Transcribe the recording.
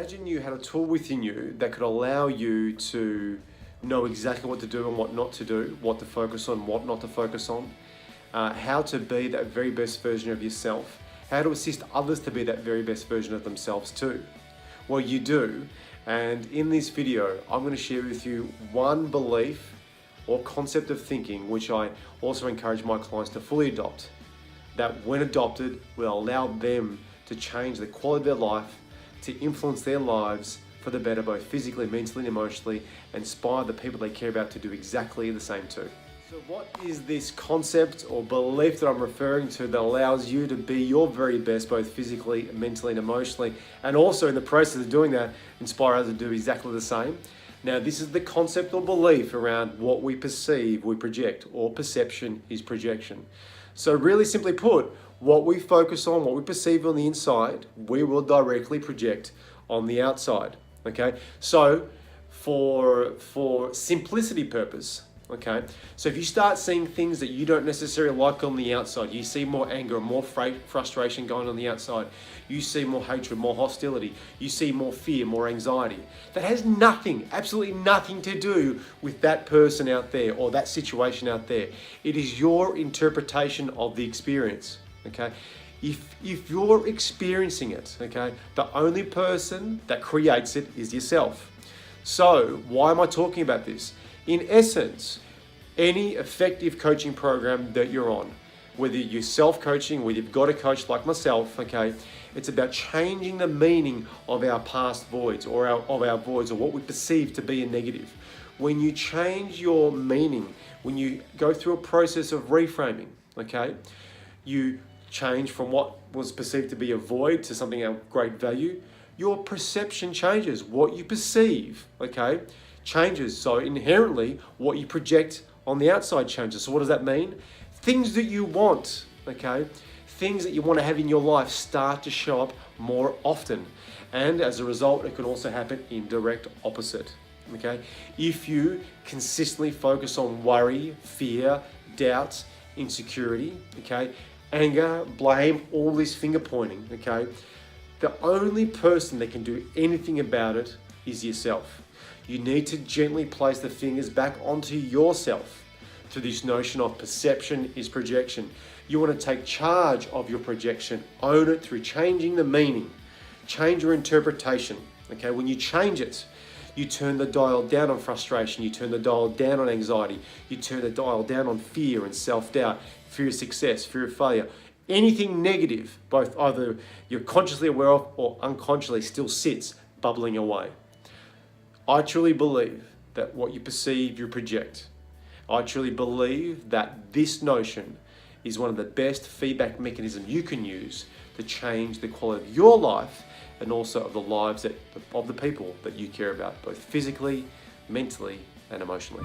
Imagine you had a tool within you that could allow you to know exactly what to do and what not to do, what to focus on, what not to focus on, how to be that very best version of yourself, how to assist others to be that very best version of themselves too. Well, you do, and in this video, I'm going to share with you one belief or concept of thinking which I also encourage my clients to fully adopt, that when adopted will allow them to change the quality of their life, to influence their lives for the better, both physically, mentally, and emotionally, and inspire the people they care about to do exactly the same too. So what is this concept or belief that I'm referring to that allows you to be your very best, both physically, mentally, and emotionally, and also in the process of doing that, inspire others to do exactly the same? Now, this is the concept or belief around what we perceive, we project, or perception is projection. So really simply put, what we focus on, what we perceive on the inside, we will directly project on the outside, okay? So for simplicity purpose, okay? So if you start seeing things that you don't necessarily like on the outside, you see more anger, more frustration going on the outside, you see more hatred, more hostility, you see more fear, more anxiety. That has nothing, absolutely nothing to do with that person out there or that situation out there. It is your interpretation of the experience, okay? If you're experiencing it, okay, the only person that creates it is yourself. So why am I talking about this? In essence, any effective coaching program that you're on, whether you're self-coaching, whether you've got a coach like myself, okay, it's about changing the meaning of our past voids or our voids or what we perceive to be a negative. When you change your meaning, when you go through a process of reframing, okay, you change from what was perceived to be a void to something of great value, your perception changes. What you perceive, okay, changes. So inherently, what you project on the outside changes. So what does that mean? Things that you want, okay, things that you want to have in your life start to show up more often. And as a result, it can also happen in direct opposite, okay? If you consistently focus on worry, fear, doubt, insecurity, okay, anger, blame, all this finger pointing, okay, the only person that can do anything about it is yourself. You need to gently place the fingers back onto yourself through this notion of perception is projection. You want to take charge of your projection, own it through changing the meaning, change your interpretation, okay? When you change it, you turn the dial down on frustration, you turn the dial down on anxiety, you turn the dial down on fear and self-doubt, fear of success, fear of failure. Anything negative, both either you're consciously aware of or unconsciously still sits bubbling away. I truly believe that what you perceive, you project. I truly believe that this notion is one of the best feedback mechanisms you can use to change the quality of your life and also of the lives of the people that you care about, both physically, mentally, and emotionally.